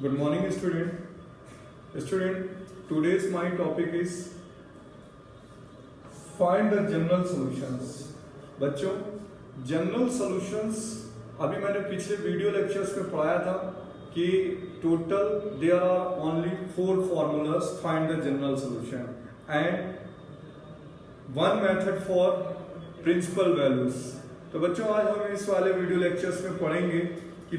Good morning, student. Student, today's my topic is find the general solutions. बच्चों, general solutions अभी मैंने पिछले video lectures में पढ़ाया था कि total there are only 4 formulas find the general solution and 1 method for principal values. तो बच्चों, आज हम इस वाले वीडियो लेक्चर्स में पढ़ेंगे कि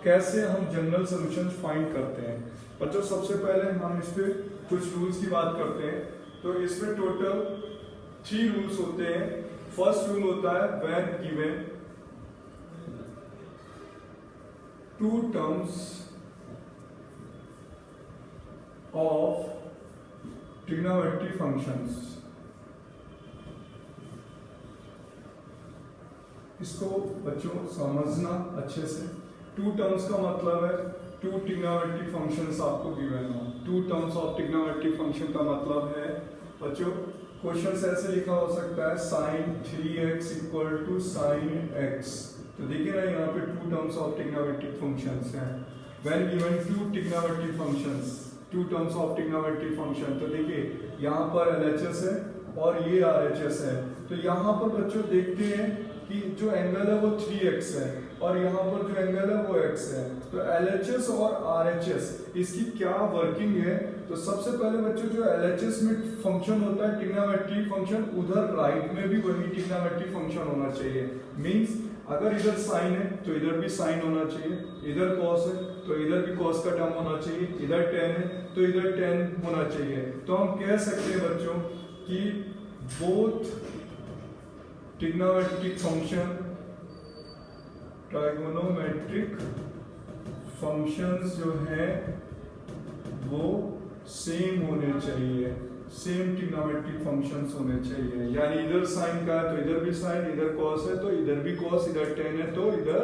कैसे हम जनरल सॉल्यूशंस फाइंड करते हैं. बच्चों, सबसे पहले हम इस पे कुछ रूल्स की बात करते हैं. तो इसमें टोटल 3 रूल्स होते हैं. फर्स्ट रूल होता है when given 2 terms of trigonometry functions. इसको बच्चों समझना अच्छे से. 2 टर्म्स का मतलब है 2 ट्रिग्नोमेट्री फंक्शंस आपको गिवन हो. 2 टर्म्स ऑफ ट्रिग्नोमेट्री फंक्शन का मतलब है बच्चों, क्वेश्चन ऐसे लिखा हो सकता है sin 3x equal to sin x. तो देखिए ना, यहाँ पे 2 टर्म्स ऑफ ट्रिग्नोमेट्रिक फंक्शंस हैं. When given 2 trigonometric functions, 2 terms of trigonometric function, तो देखिए यहाँ पर LHS है और ये RHS है. तो यहाँ पर बच्चों देखते हैं कि जो एंगल है वो 3x है और यहाँ पर जो एंगल है वो x है. तो LHS और RHS इसकी क्या वर्किंग है. तो सबसे पहले बच्चों, जो LHS में फंक्शन होता है ट्रिग्नोमेट्रिक फंक्शन, उधर राइट में भी वही ट्रिग्नोमेट्रिक फंक्शन होना चाहिए. मींस अगर इधर साइन है तो इधर भी साइन होना चाहिए, इधर कॉस है तो इधर भी कॉस का टर्म होना चाहिए, इधर टेन है तो इधर टेन होना चाहिए. तो हम कह सकते हैं बच्चों कि both trigonometric function, trigonometric functions जो है वो सेम होने चाहिए, सेम ट्रिग्नोमेट्रिक फंक्शंस होने चाहिए. यानी इधर साइन का है तो इधर भी साइन, इधर कॉस है तो इधर भी कॉस, इधर टेन है तो इधर.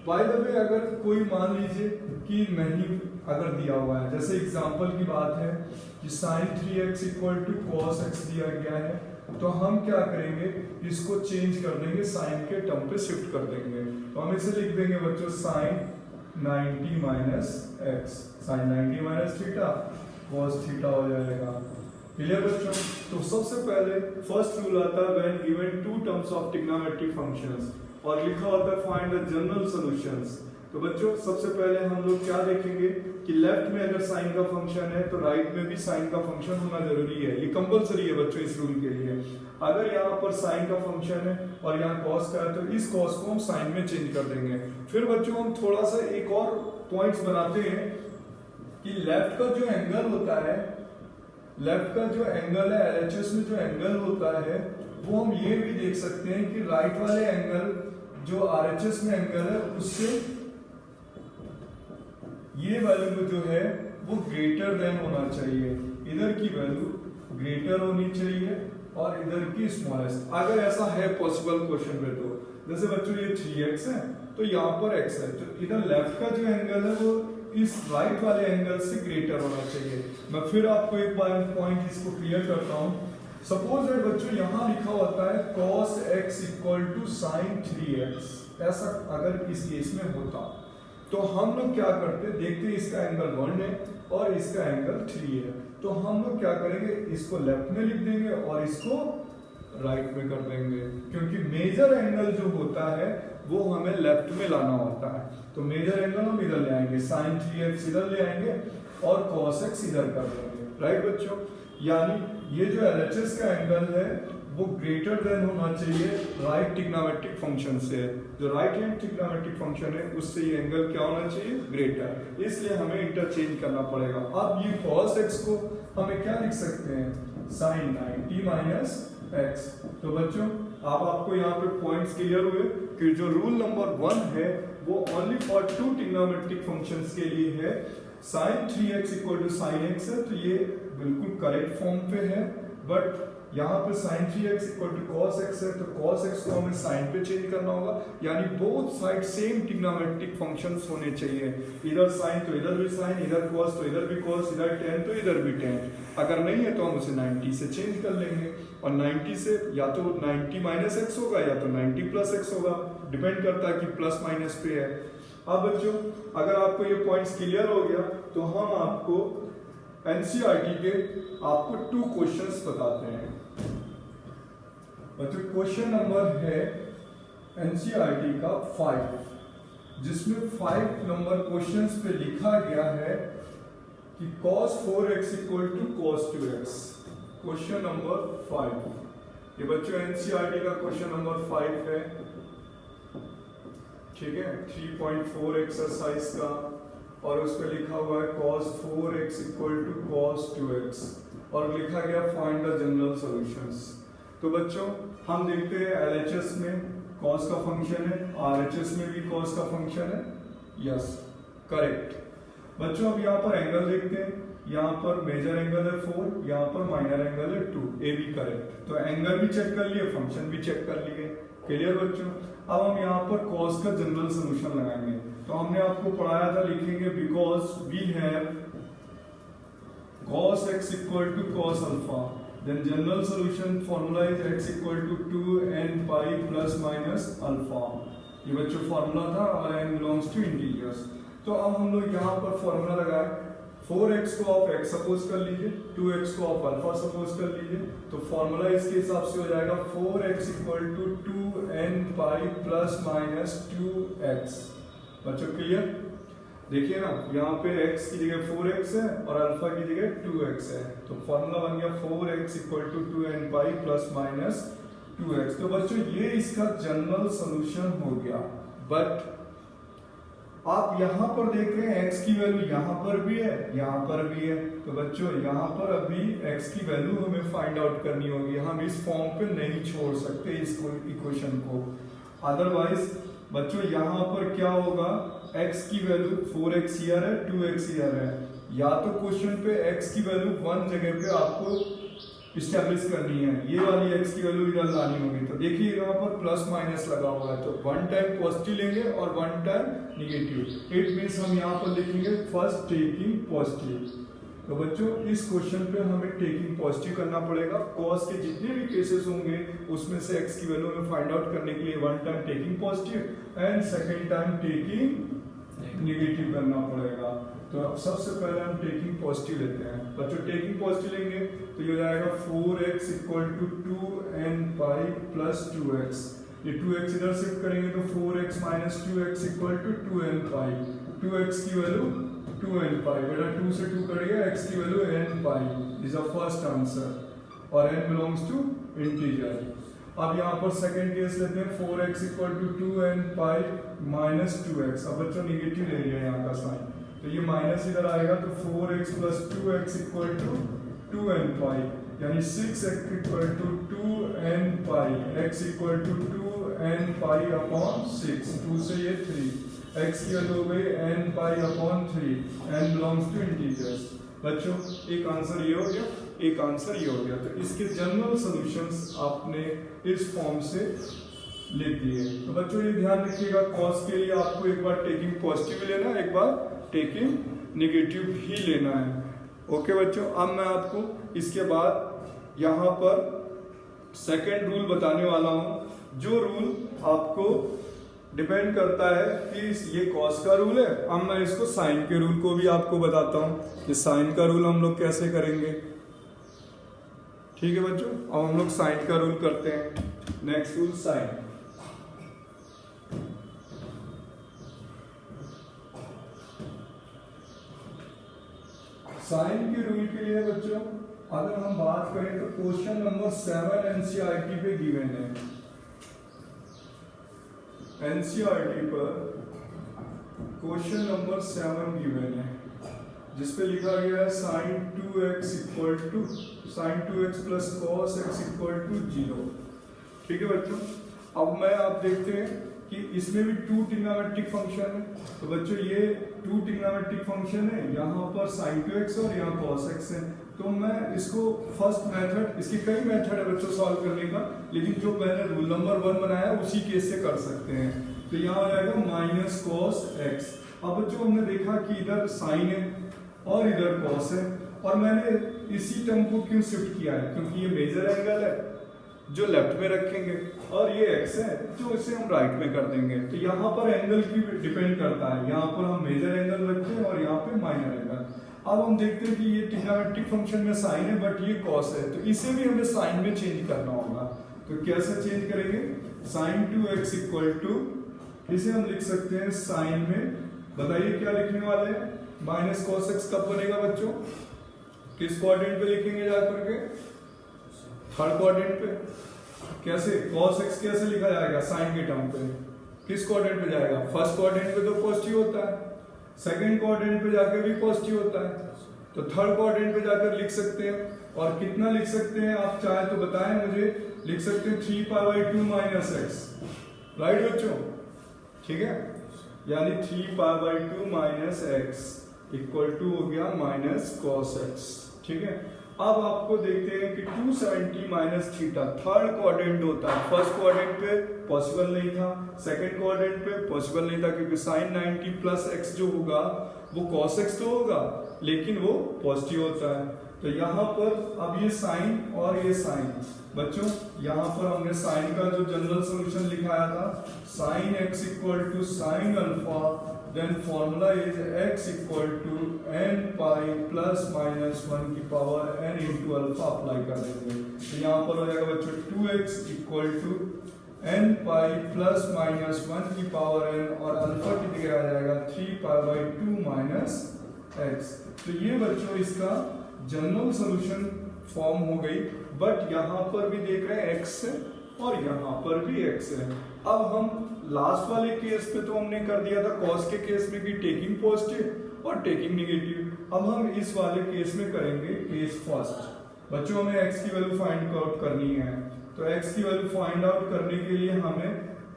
बाय द वे, अगर कोई मान लीजिए कि नहीं अगर दिया हुआ है, जैसे एग्जांपल की बात है कि sin 3x equal to cos x दिया गया है, तो हम क्या करेंगे, इसको चेंज कर देंगे, साइन के टर्म पे शिफ्ट कर देंगे. तो हम इसे लिख देंगे बच्चों sin 90 minus x, sine 90 minus theta cos theta हो जाएगा. क्लियर बच्चों. तो सबसे पहले फर्स्ट रूल आता है when given 2 terms of trigonometric functions और लिखा होता है फाइंड द जनरल सॉल्यूशंस. तो बच्चों, सबसे पहले हम लोग क्या देखेंगे कि लेफ्ट में अगर साइन का फंक्शन है तो राइट में भी साइन का फंक्शन होना जरूरी है. ये कंपलसरी है बच्चों इस रूल के लिए. अगर यहाँ पर साइन का फंक्शन है और यहाँ कॉस का है तो इस कॉस को हम साइन में चेंज कर देंगे. फिर बच्चों हम थोड़ा सा एक और पॉइंट्स बनाते हैं कि लेफ्ट का जो एंगल होता है, लेफ्ट का जो एंगल है LHS में जो एंगल होता है, वो हम ये भी देख सकते हैं कि राइट वाले एंगल जो RHS में एंगल है उससे ये वैल्यू जो है वो ग्रेटर देन होना चाहिए. इधर की वैल्यू ग्रेटर होनी चाहिए और इधर की स्मॉलेस्ट. अगर ऐसा है पॉसिबल क्वेश्चन में, तो जैसे बच्चों ये 3x है तो यहाँ पर x है, तो इधर लेफ्ट का जो एंगल है वो इस राइट वाले एंगल से ग्रेटर होना चाहिए. मैं फिर आपको एक बार पॉइंट इसको क्लियर करता हूँ. सपोज दैट बच्चों यहाँ लिखा होता है cos x equal to sin 3x. ऐसा अगर इस केस में होता तो हम लोग क्या करते, देखते इसका एंगल 1 है और इसका एंगल 3 है, तो हम लोग क्या करेंगे, इसको लेफ्ट में लिख देंगे और इसको राइट में कर देंगे. क्योंकि मेजर एंगल जो होता है वो हमें लेफ्ट में लाना होता है. तो मेजर एंगल हम इधर ले आएंगे, sin 3x इधर ले आएंगे और cos x इधर कर देंगे. राइट बच्चों. यानी ये जो LHS का एंगल है वो ग्रेटर देन होना चाहिए राइट ट्रिग्नोमेट्रिक फंक्शन से. जो राइट हैंड ट्रिग्नोमेट्रिक फंक्शन है उससे ये एंगल क्या होना चाहिए, ग्रेटर. इसलिए हमें इंटरचेंज करना पड़ेगा. अब ये cos x को हमें क्या लिख सकते हैं, sin 90 माइनस x. तो बच्चों, अब आपको यहाँ पे पॉइंट्स क्लियर हुए कि जो रूल नंबर 1 है वो ओनली फॉर 2 ट्रिग्नोमेट्रिक फंक्शंस के लिए है. sin 3x equal to sin x है तो ये बिल्कुल करेक्ट फॉर्म पे है. बट यहाँ पे sin 3x equal to cos x है तो cos x को हमें sin पे चेंज करना होगा. यानी both side same trigonometric functions होने चाहिए. इधर sin तो इधर भी sin, इधर cos तो इधर भी cos, इधर tan तो इधर भी tan. अगर नहीं है तो हम उसे 90 से चेंज कर लेंगे और 90 से या तो 90 माइनस x होगा या तो 90 प्लस x होगा. डिपेंड करता है कि प्लस माइनस पे है. अब बच्चों अगर आपको ये पॉइंट्स क्लियर हो गया तो हम आपको एनसीईआरटी के आपको 2 क्वेश्चंस बताते हैं। बच्चों क्वेश्चन नंबर है एनसीईआरटी का 5, जिसमें 5 नंबर क्वेश्चंस पे लिखा गया है कि cos 4x equal to cos 2x। Question number 5, ये बच्चों एनसीईआरटी का क्वेश्चन नंबर 5 है, ठीक है, 3.4 एक्सरसाइज का, और उस पर लिखा हुआ है cos 4x equal to cos 2x और लिखा गया फाइंड द जनरल सॉल्यूशंस। तो बच्चों हम देखते हैं एलएचएस में cos का फंक्शन है, आरएचएस में भी cos का फंक्शन है, यस करेक्ट। बच्चों अब यहाँ पर एंगल देखते हैं, यहाँ पर मेजर एंगल है 4, यहाँ पर माइनर एंगल है 2, ए भी करेक्ट। तो एंगल भी चेक कर लिए, फंक्शन भी चेक कर लिए, क्लियर बच्चों। अब हम यहाँ पर cos का जनरल सॉल्यूशन लगाएंगे। तो हमने आपको पढ़ाया था, लिखेंगे because we have cos x equal to cos alpha, then general solution formula is x equal to 2n pi plus minus alpha. ये बच्चों फॉर्मूला था और n बिलोंग्स टू इंटीजर्स। तो अब हम लोग यहाँ पर फॉर्मूला लगाए, 4x को आप x सपोज कर लीजिए, 2x को आप अल्फा सपोज कर लीजिए, तो फॉर्मूला इसके हिसाब से हो जाएगा 4x equal to 2n pi plus minus 2x। बच्चों क्लियर, देखिए ना यहाँ पे x की जगह 4x है और अल्फा की जगह 2x है, तो फॉर्मूला बन गया 4x equal to 2n pi plus minus 2x। तो बच्चों ये इसका जनरल सॉल्यूशन हो गया। बट आप यहाँ पर देख रहे हैं x की वैल्यू यहाँ पर भी है, यहाँ पर भी है, तो बच्चों यहाँ पर अभी x की वैल्यू हमें फाइंड आउट करनी होगी। हम इस फॉर्म पे नहीं छोड़ सकते इस इक्वेशन को, अदरवाइज बच्चों यहाँ पर क्या होगा, x की वैल्यू 4x ईयर है, 2x ईयर है, या तो क्वेश्चन पे x की वैल्यू 1 जगह पे आपको इस्टेब्लिश करनी है, ये वाली x की वैल्यू इधर लानी होगी। तो देखिए यहाँ पर प्लस माइनस लगा हुआ है, तो 1 टाइम पॉजिटिव लेंगे और 1 टाइम निगेटिव। इट मींस हम यहाँ पर लिखेंगे फर्स्ट टेकिंग पॉजिटिव। तो बच्चों इस क्वेश्चन पे हमें टेकिंग पॉजिटिव करना पड़ेगा। cos के जितने भी केसेस होंगे उसमें से x की वैल्यू में फाइंड आउट करने के लिए 1 time taking positive and second time taking negative करना पड़ेगा। तो अब सबसे पहले हम टेकिंग पॉजिटिव लेते हैं। बच्चों टेकिंग पॉजिटिव लेंगे तो ये हो जाएगा 4x equal to 2n pi plus 2x। ये 2x इधर शिफ्ट करेंगे तो 4x minus 2x equal to 2n pi. 2x की वैल्यू 2n पाई, बेटा 2 से 2 कट गया, x की value n pi is the first answer और n बिलोंग्स टू इंटीजर। अब यहाँ पर सेकंड केस लेते हैं 4x equal to 2n pi minus 2x। अब बच्चों निगेटिव ले लिया यहाँ का साइन, तो ये माइनस इधर आएगा तो 4x plus 2x equal to 2n pi, यानी 6x equal to 2n pi, x equal to 2n pi upon 6, 2 से ये 3, x की वैल्यू हो गई n pi upon 3, n belongs to integers. बच्चों एक आंसर ये हो गया, एक आंसर ये हो गया। तो इसके जनरल सॉल्यूशंस आपने इस फॉर्म से लिख दिए। तो बच्चों ये ध्यान रखिएगा, cos के लिए आपको एक बार टेकिंग पॉजिटिव लेना है, एक बार टेकिंग नेगेटिव ही लेना है। ओके बच्चों, अब मैं आपको इसके बाद यहाँ पर सेकंड रूल बताने वाला हूँ, जो रूल आपको डिपेंड करता है कि ये cos का रूल है। अब मैं इसको साइन के रूल को भी आपको बताता हूँ कि साइन का रूल हम लोग कैसे करेंगे। ठीक है बच्चों, अब हम लोग साइन का रूल करते हैं। Next rule sine. साइन के रूल के लिए बच्चों अगर हम बात करें तो क्वेश्चन नंबर 7 एनसीईआरटी पे गिवन है। एनसीईआरटी पर क्वेश्चन नंबर 7 गिवन है, जिसपे लिखा गया है sin 2x equal to sin 2x plus cos x equal to 0। ठीक है बच्चों, अब मैं आप देखते हैं कि इसमें भी 2 ट्रिग्नोमेट्रिक फंक्शन है। तो बच्चों ये 2 ट्रिग्नोमेट्रिक फंक्शन है, यहाँ पर sin 2x और यहाँ cos x है। तो मैं इसको फर्स्ट मेथड, इसके कई मेथड है बच्चों सॉल्व करने का, लेकिन जो मैंने रूल नंबर 1 बनाया उसी केस से कर सकते हैं। तो यहाँ आ जाएगा माइनस cos x। अब बच्चों हमने देखा कि इधर साइन है और इधर cos है, और मैंने इसी टर्म को क्यों शिफ्ट किया है, क्योंकि ये मेजर एंगल है, जो लेफ्ट में रखेंगे और ये x है जो इसे हम राइट में कर देंगे। तो यहाँ पर एंगल की डिपेंड करता है, यहाँ पर हम मेजर एंगल रखते हैं और यहाँ पे माइनर एंगल। अब हम देखते हैं कि ये ट्रिग्नोमेट्रिक फंक्शन में साइन है बट ये कॉस है, तो इसे भी हमें साइन में चेंज करना होगा। तो कैसे चेंज करेंगे? साइन 2x इक्वल टू, इसे हम लिख सकते हैं साइन में, बताइए क्या लिखने वाले हैं? माइनस कॉस x कब बनेगा बच्चों? किस क्वाड्रेंट पे लिखेंगे जाकर के? थर्ड क्वाड्रेंट पे। कैसे? cos x कैसे लिखा जाएगा साइन के टर्म पे? किस क्वाड्रेंट पे जाएगा? फर्स्ट क्वाड्रेंट पे तो पॉजिटिव होता है, सेकंड क्वाड्रेंट पे जाकर भी पॉजिटिव होता है, तो थर्ड क्वाड्रेंट पे जाकर लिख सकते हैं। और कितना लिख सकते हैं आप चाहे तो बताएं मुझे। लिख सकते हैं 3π/2 माइनस एक्स, राइट बच्चों? ठीक है, यानी 3π/2 माइनस एक्स इक्वल टू हो गया माइनस कॉस एक्स। ठीक है, अब आपको देखते हैं कि 270 माइनस थीटा थर्ड क्वाड्रेंट होता है, फर्स्ट क्वाड्रेंट पे पॉसिबल नहीं था, सेकंड क्वाड्रेंट पे पॉसिबल नहीं था, क्योंकि साइन 90 प्लस एक्स जो होगा वो कॉस एक्स तो होगा लेकिन वो पॉजिटिव होता है। तो यहाँ पर अब ये साइन और ये साइन, बच्चों यहाँ पर हमने साइन का जो जनरल सॉल्यूशन लिखाया था, sine x equal to sine alpha, then formula is x equal to n pi plus minus 1 की power n into alpha apply कर देंगे। तो यहाँ पर हो जाएगा बच्चों 2x equal to n pi plus minus 1 की पावर n और अल्फा की जगह आ जाएगा 3π/2 माइनस x। तो ये बच्चों इसका जनरल सॉल्यूशन फॉर्म हो गई। बट यहाँ पर भी देख रहे हैं x है और यहाँ पर भी x है। अब हम लास्ट वाले केस पे तो हमने कर दिया था कॉस के केस में कि टेकिंग पॉजिटिव और टेकिंग नेगेटिव। अब हम इस वाले केस में करेंगे केस फर्स्ट। बच्चों हमें x की वैल्यू फाइंड आउट करनी है, तो x की वैल्यू फाइंड आउट करने के लिए हमें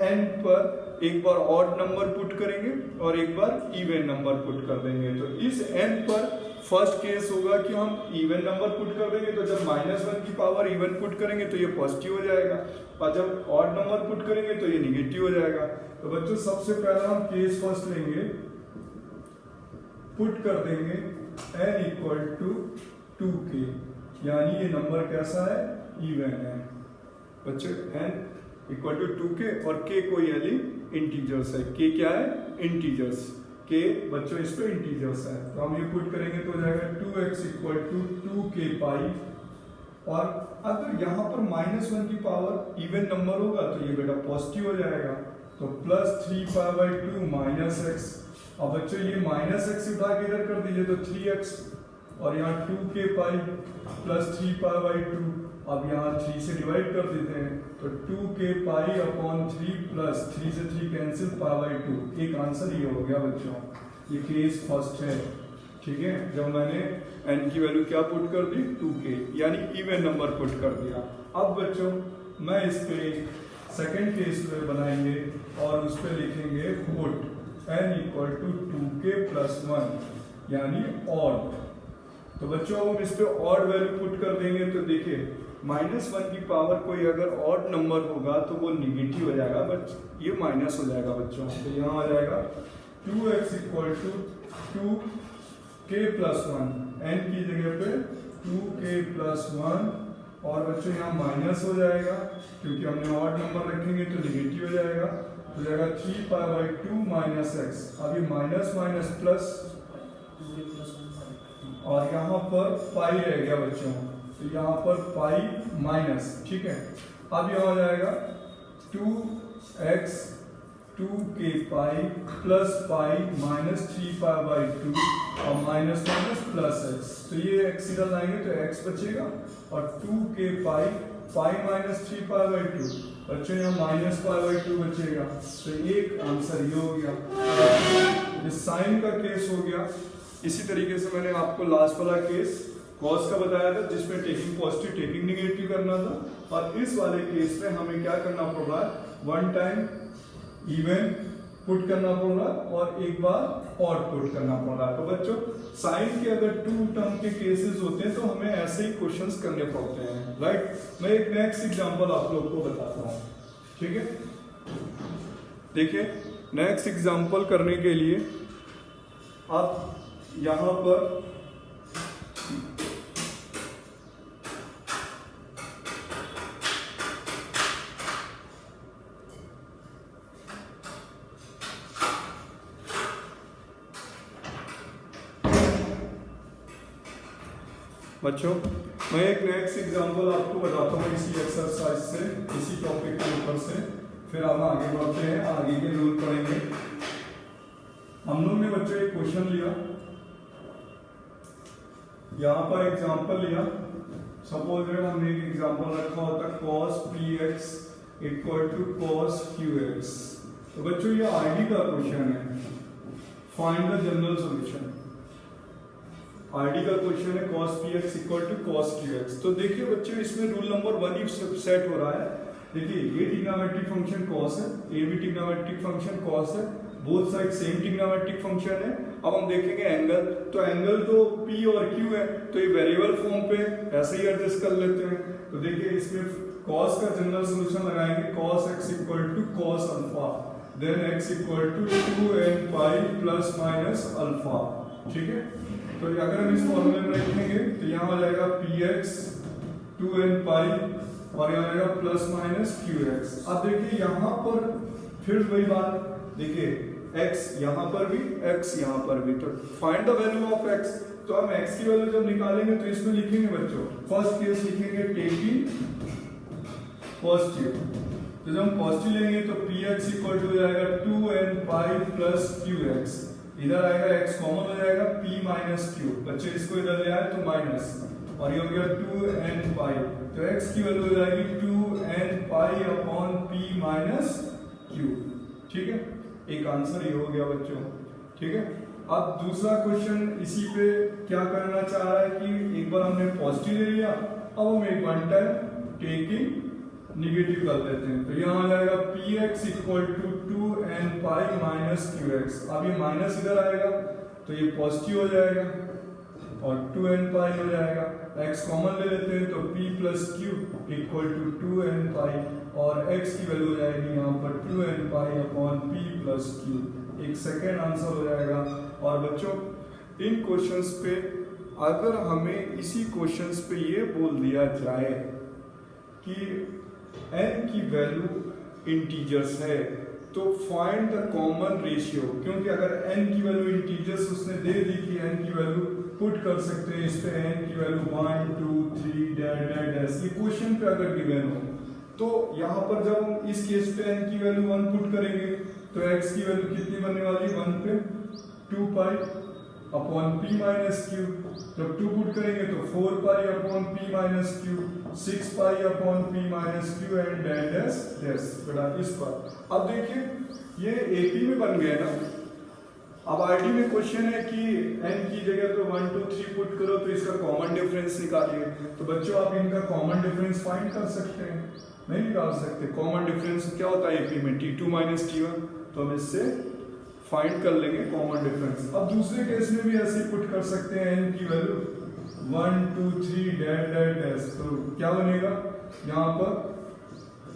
n पर एक बार ऑड नंबर पुट करेंगे और एक बार इवन नंबर पुट कर देंगे। तो इस n पर फर्स्ट केस होगा कि हम इवन नंबर पुट कर देंगे, तो जब -1 की पावर इवन पुट करेंगे तो ये पॉजिटिव हो जाएगा और जब ऑड नंबर पुट करेंगे तो ये निगेटिव हो जाएगा। तो बच्चों सबसे पहला हम केस फर्स्ट लेंगे, पुट कर देंगे n इक्वल टू 2k, यानी ये नंबर कैसा है? इवन है। बच्चों n इक्वल टू 2k और k कोई यानी इंटीजर्स है। k क्या है? इंटीजर्स। k बच्चों इस पे इंटीजर्स है, तो हम ये पुट करेंगे तो हो जाएगा 2x इक्वल टू 2k पाई। और अगर यहाँ पर -1 की पावर इवन नंबर होगा तो ये बेटा पॉजिटिव हो जाएगा, तो प्लस 3π/2 माइनस एक्स। अब बच्चों ये माइनस एक्स उठा के इधर कर दीजिए तो 3x और यहाँ 2k पाई प्लस 3π/2। अब यहाँ 3 से डिवाइड कर देते हैं तो 2k पाई अपॉन 3 प्लस 3 से 3 कैंसिल π/2। एक आंसर ये हो गया बच्चों, ये केस फर्स्ट है। ठीक है, जब मैंने n की वैल्यू क्या पुट कर दी? 2k, यानी इवन नंबर पुट कर दिया। अब बच्चों मैं इस पे सेकंड केस पे बनाएंगे और उस पे लिखेंगे put n equal to 2k plus 1 यानी ऑड। तो बच्चों हम इस पे ऑड वैल्यू पुट कर देंगे तो देखिए -1 की पावर कोई अगर ऑड नंबर होगा तो वो निगेटिव हो जाएगा, बट ये माइनस हो जाएगा बच्चों। तो यहाँ आ जाएगा 2x equal to 2k plus 1, n की जगह पे 2k प्लस 1 और बच्चों यहाँ माइनस हो जाएगा क्योंकि हमने ऑड नंबर रखेंगे तो निगेटिव हो जाएगा। हो जाएगा 3π/2 माइनस एक्स। अब ये माइनस माइनस प्लस और यहाँ पर पाई रह गया बच्चों, तो यहाँ पर पाई माइनस। ठीक है, अब यहाँ हो जाएगा 2x 2k pi plus pi minus 3π/2 और माइनस माइनस प्लस x। तो ये x इधर लाएंगे तो x बचेगा और 2k पाई पाई माइनस 3π/2 बच्चों यहाँ माइनस π/2 बचेगा। तो एक आंसर ये हो गया, ये साइन का केस हो गया। इसी तरीके से मैंने आपको लास्ट वाला केस कॉस का बताया था जिसमें टेकिंग पॉजिटिव टेकिंग निगेटिव करना था, और इस वाले केस में हमें क्या करना पड़ रहा है? 1 टाइम इवन पुट करना पड़ रहा है और एक बार ऑड पुट करना पड़ रहा है। तो बच्चों साइन के अगर 2 टर्म के केसेस होते हैं तो हमें ऐसे ही क्वेश्चंस करने पड़ते हैं, राइट? मैं एक नेक्स्ट एग्जांपल आप लोग को बताता हूँ। ठीक है, देखिए नेक्स्ट एग्जांपल करने के लिए आप यहाँ पर बच्चों मैं एक नेक्स्ट एग्जांपल आपको बताता हूँ इसी एक्सरसाइज से, इसी टॉपिक के ऊपर से, फिर हम आगे बढ़ते हैं, आगे के रूल पढ़ेंगे। हम लोग ने बच्चों एक क्वेश्चन लिया, यहाँ पर एग्जांपल लिया। सपोज हमने एक एग्जांपल रखा होता cos px equal to cos qx। तो बच्चों ये आईडी का क्वेश्चन है, find the general solution. ID का क्वेश्चन है cos px equal to cos qx। तो देखिए बच्चों इसमें रूल नंबर 1 ही सेट हो रहा है। देखिए ये ट्रिग्नोमेट्रिक फंक्शन cos है, ये भी ट्रिग्नोमेट्रिक फंक्शन cos है, both side same trigonometric function है। अब हम देखेंगे एंगल, तो एंगल तो P और Q है, तो ये वेरिएबल फॉर्म पे ऐसे ही एडजस्ट कर लेते हैं। तो देखिए इसमें cos का जनरल सॉल्यूशन लगाएंगे, cos x equal to cos alpha, then x equal to 2n pi plus minus alpha. ठीक है, तो अगर हम इस फॉर्मूले में रखेंगे तो यहाँ हो जाएगा px 2n पाई और यहाँ आएगा प्लस माइनस qx। अब देखिए यहाँ पर फिर वही बात, देखिए x यहाँ पर भी, x यहाँ पर भी, तो find the value of x। तो हम x की वैल्यू जब निकालेंगे तो इसमें लिखेंगे बच्चों, फर्स्ट केस लिखेंगे टेकिंग पॉजिटिव। तो जब हम पॉजिटिव लेंगे तो px इक्वल टू हो जाएगा 2n पाई प्लस qx, इधर आएगा x कॉमन हो जाएगा p माइनस q। बच्चे इसको इधर ले आए तो माइनस, और ये हो गया 2n पाई, तो x की वैल्यू हो जाएगी 2n pi upon p minus q। ठीक है, एक आंसर ये हो गया बच्चों। ठीक है, अब दूसरा क्वेश्चन इसी पे क्या करना चाह रहा है कि एक बार हमने पॉजिटिव ले लिया, अब हम एक वन टाइम टेकिंग निगेटिव कर लेते हैं। तो यहाँ आ जाएगा px equal to 2n pi minus qx। अब ये माइनस इधर आएगा तो ये पॉजिटिव हो जाएगा और 2n पाई हो जाएगा। x कॉमन ले लेते हैं तो p plus q equal to 2n pi, और x की वैल्यू हो जाएगी यहाँ पर 2n pi upon p plus q। एक सेकेंड आंसर हो जाएगा। और बच्चों इन क्वेश्चंस पे अगर हमें इसी क्वेश्चंस पे ये बोल दिया जाए कि n की वैल्यू इंटीजर्स है तो फाइंड द कॉमन रेशियो, क्योंकि अगर n की वैल्यू इंटीजर्स उसने दे दी कि n की वैल्यू पुट कर सकते हैं इस पे, n की वैल्यू 1 2 3 डैश डैश डैश, ये क्वेश्चन पे अगर गिवन हो तो यहाँ पर जब हम इस केस पे n की वैल्यू 1 पुट करेंगे तो x की वैल्यू कितनी बनने वाली है, 1 पे 2 पाई अपॉन p माइनस q। जब 2 पुट करेंगे तो 4 पाई upon p minus q, 6 pi upon p minus q and dash dash dash बेटा इस पर। अब देखिए ये AP में बन गया ना। अब आईडी में क्वेश्चन है कि n की जगह पे 1 2 3 पुट करो तो इसका कॉमन डिफरेंस निकालिए। तो बच्चों आप इनका कॉमन डिफरेंस फाइंड कर सकते हैं, नहीं निकाल सकते। कॉमन डिफरेंस क्या होता है AP में, t2 माइनस t1, तो हम इससे फाइंड कर लेंगे कॉमन डिफरेंस। अब दूसरे केस में भी ऐसे पुट कर सकते हैं n की वैल्यू 1 2 3 डैश डैश डैश, तो क्या बनेगा यहाँ पर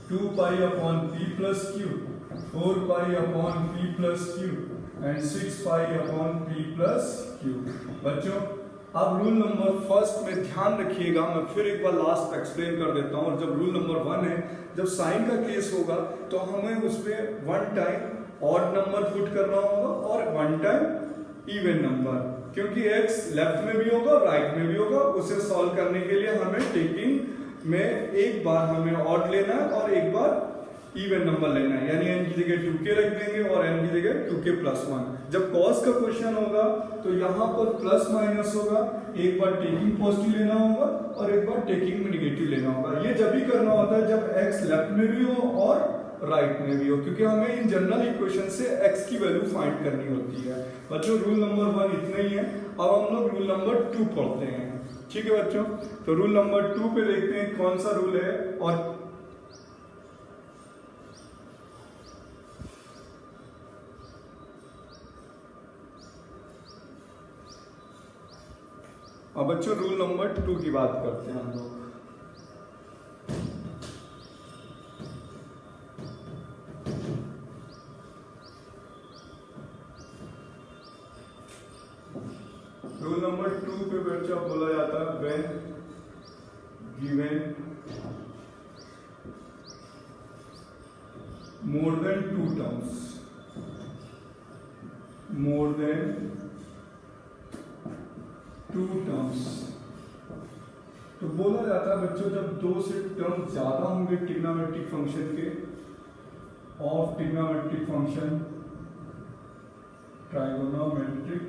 2 पाई upon p plus q, 4 pi upon p plus q and 6 pi upon p plus q। बच्चों अब रूल नंबर फर्स्ट में ध्यान रखिएगा, मैं फिर एक बार लास्ट एक्सप्लेन कर देता हूँ। और जब रूल नंबर 1 है, जब साइन का केस होगा तो हमें उस पे 1 टाइम ऑड नंबर पुट करना होगा और 1 टाइम इवन नंबर, क्योंकि x लेफ्ट में भी होगा राइट में भी होगा। उसे सॉल्व करने के लिए हमें टेकिंग में एक बार हमें ऑड लेना है और एक बार इवन नंबर लेना है, यानी n की जगह 2k रख देंगे और n की जगह 2k प्लस 1। जब cos का क्वेश्चन होगा तो यहाँ पर प्लस माइनस होगा, एक बार टेकिंग पॉजिटिव लेना होगा और एक बार टेकिंग में निगेटिव लेना होगा। ये जब भी करना होता है जब x लेफ्ट में भी हो और राइट में भी हो, क्योंकि हमें इन जनरल इक्वेशन से x की वैल्यू फाइंड करनी होती है। बच्चों रूल नंबर 1 इतना ही है। अब हम लोग रूल नंबर 2 पढ़ते हैं। ठीक है बच्चों, तो रूल नंबर 2 पे देखते हैं कौन सा रूल है। और अब बच्चों रूल नंबर 2 की बात करते हैं हम लोग। रूल नंबर 2 पे बच्चा बोला जाता है when given more than 2 terms, more than 2 terms तो बोला जाता है बच्चों जब दो से टर्म ज्यादा होंगे ट्रिग्नोमेट्रिक फंक्शन के of trigonometric function trigonometric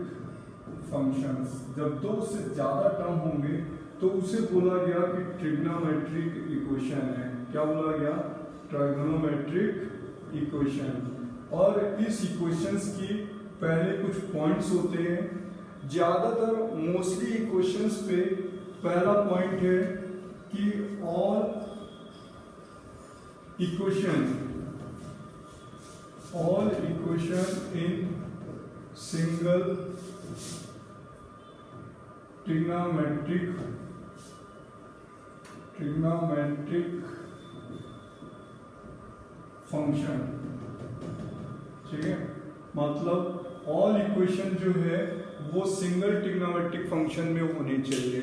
functions, जब दो से ज्यादा टर्म होंगे तो उसे बोला गया कि ट्रिग्नोमेट्रिक इक्वेशन है। क्या बोला गया? Trigonometric equation. और इस इक्वेशंस की पहले कुछ पॉइंट्स होते हैं। ज्यादातर मोस्टली इक्वेशंस पे पहला पॉइंट है कि all equation in single trigonometric function, ठीक है, मतलब ऑल इक्वेशन जो है वो सिंगल ट्रिग्नोमेट्रिक फंक्शन में होनी चाहिए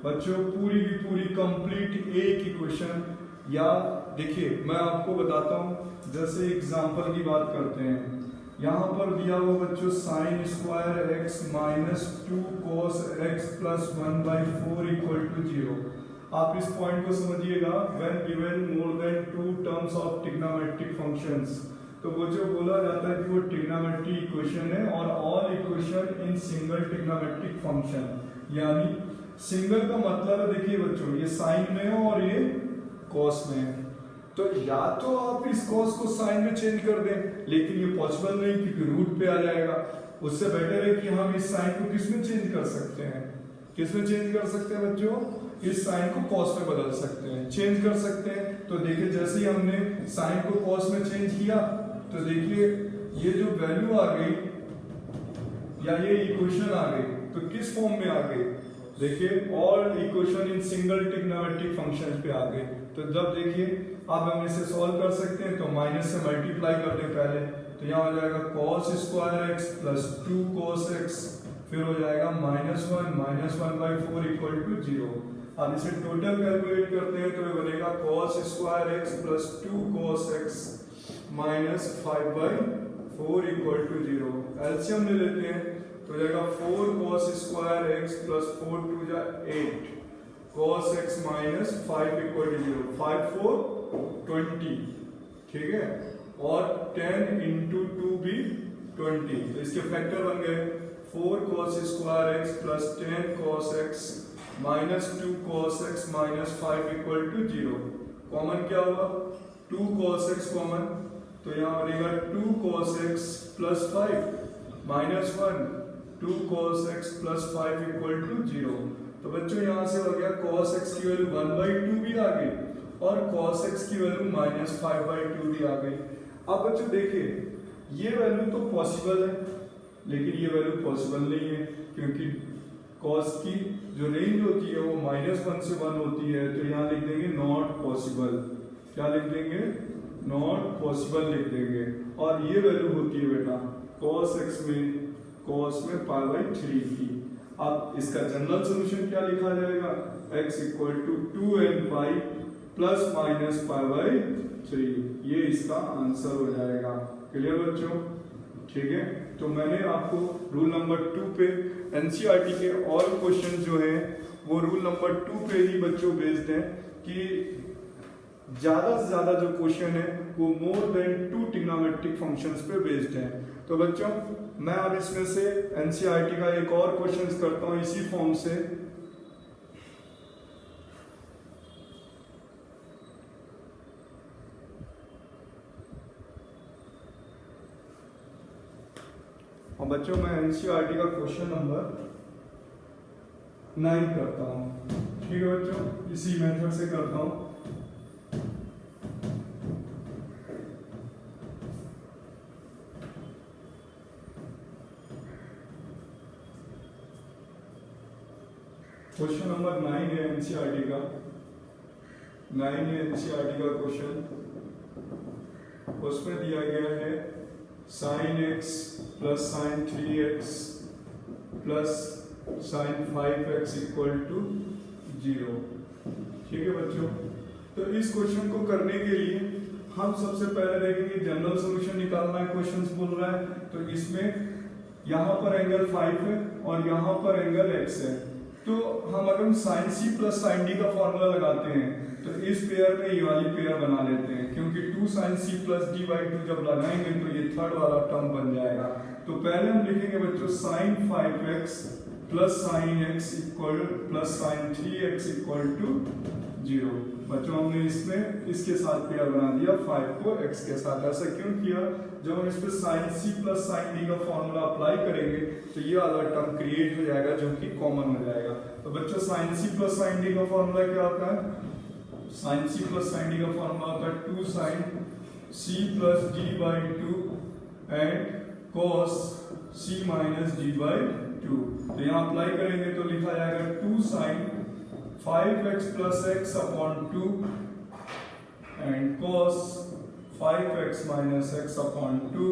बच्चों। पूरी की पूरी कंप्लीट एक इक्वेशन, या देखिए मैं आपको बताता हूं, जैसे एग्जांपल की बात करते हैं। यहाँ पर दिया हुआ बच्चों sine square x minus 2 cos x plus 1/4 equal to 0। आप इस पॉइंट को समझिएगा, when given more than 2 terms of trigonometric functions, तो वो जो बोला जाता है कि वो ट्रिग्नोमेट्रिक इक्वेशन है। और all equation in single trigonometric function, यानी सिंगल का मतलब है, देखिए बच्चों ये साइन में है और ये कॉस में है, तो या तो आप इस कॉस को साइन में चेंज कर दें, लेकिन ये पॉसिबल नहीं क्योंकि रूट पे आ जाएगा। उससे बेटर है कि हम इस साइन को किस में चेंज कर सकते हैं? किस में चेंज कर सकते हैं बच्चों? इस साइन को कॉस में बदल सकते हैं, चेंज कर सकते हैं। तो देखिए जैसे ही हमने साइन को कॉस में चेंज किया तो देखिए ये जो वैल्यू आ गई या ये इक्वेशन आ गई, तो किस फॉर्म में आ गई? देखिए all equation in single trigonometric functions पे आ गए। तो जब देखिए अब हम इसे सॉल्व कर सकते हैं, तो माइनस से मल्टीप्लाई कर दें पहले, तो यहाँ हो जाएगा cos square x plus 2 cos x, फिर हो जाएगा -1/4 इक्वल टू 0। अब इसे टोटल कैलकुलेट करते हैं तो ये बनेगा cos square x plus 2 cos x minus 5/4 equal to 0। LCM ले लेते हैं तो हो जाएगा 4 cos स्क्वायर एक्स प्लस 4 2 जा 8 cos x minus 5 equal to 0, 5 4 20, ठीक है, और 10 इंटू 2 भी 20, तो इसके फैक्टर बन गए 4 cos square x plus 10 cos x minus 2 cos x minus 5 equal to 0। Common क्या हुआ? 2 cos x कॉमन, तो यहाँ बनेगा 2 cos x plus 5 minus 1 2 cos x plus 5 equal to 0। तो बच्चों यहाँ से हो गया cos x की वैल्यू 1/2 भी आ गई और cos x की वैल्यू -5/2 भी आ गई। अब बच्चों देखिए ये वैल्यू तो पॉसिबल है, लेकिन ये वैल्यू पॉसिबल नहीं है क्योंकि cos की जो रेंज होती है वो -1 से 1 होती है। तो यहाँ लिख देंगे नॉट पॉसिबल। क्या लिख देंगे? नॉट पॉसिबल लिख देंगे। और ये वैल्यू होती है बेटा cos में π/3 की। अब इसका जनरल सोल्यूशन क्या लिखा जाएगा? x equal to 2nπ plus minus π/3, ये इसका आंसर हो जाएगा। क्लियर बच्चों? ठीक है, तो मैंने आपको रूल नंबर 2 पे एनसीईआरटी के और क्वेश्चन जो हैं वो रूल नंबर 2 पे ही बच्चों बेस्ड हैं कि ज्यादा से ज्यादा जो क्वेश्चन है वो मोर देन 2 ट्रिग्नोमेट्रिक फंक्शंस पे बेस्ड हैं। तो बच्चों मैं अब इसमें से एनसीईआरटी का एक और क्वेश्चन करता हूं इसी फॉर्म से। और बच्चों मैं एनसीईआरटी का क्वेश्चन नंबर 9 करता हूं। ठीक है बच्चों, इसी मेथड से करता हूं। क्वेश्चन नंबर 9 है एनसीईआरटी का, 9 है एनसीईआरटी का क्वेश्चन। उसमें दिया गया है sin x plus sin 3x plus sin 5x equal to 0। ठीक है बच्चों, तो इस क्वेश्चन को करने के लिए हम सबसे पहले देखेंगे जनरल सॉल्यूशन निकालना है। क्वेश्चन बोल रहा है तो इसमें यहाँ पर एंगल 5 है और यहाँ पर एंगल x है। तो हम अगर sine C plus sine D का फॉर्मूला लगाते हैं तो इस पेयर में ये वाली पेयर बना लेते हैं, क्योंकि 2 sin c plus D by 2 जब लगाएंगे तो ये थर्ड वाला टर्म बन जाएगा। तो पहले हम लिखेंगे बच्चों sin 5x plus sine x equal plus sine 3x equal to 0। बच्चों हमने इसमें इसके साथ पेयर बना दिया 5 को x के साथ। ऐसा क्यों किया? जब हम इस पे sin c plus sign d का फॉर्मूला अप्लाई करेंगे तो ये वाला टर्म क्रिएट हो जाएगा जो कि कॉमन हो जाएगा। तो बच्चों sin c plus sign d का फॉर्मूला क्या होता है? sin c plus sign d का फॉर्मूला होता है 2 sin c plus d by 2 and cos c minus d by 2। तो यहाँ अप्लाई करेंगे तो लिखा जाएगा 2 sin 5x plus x upon 2 and cos 5x minus x upon 2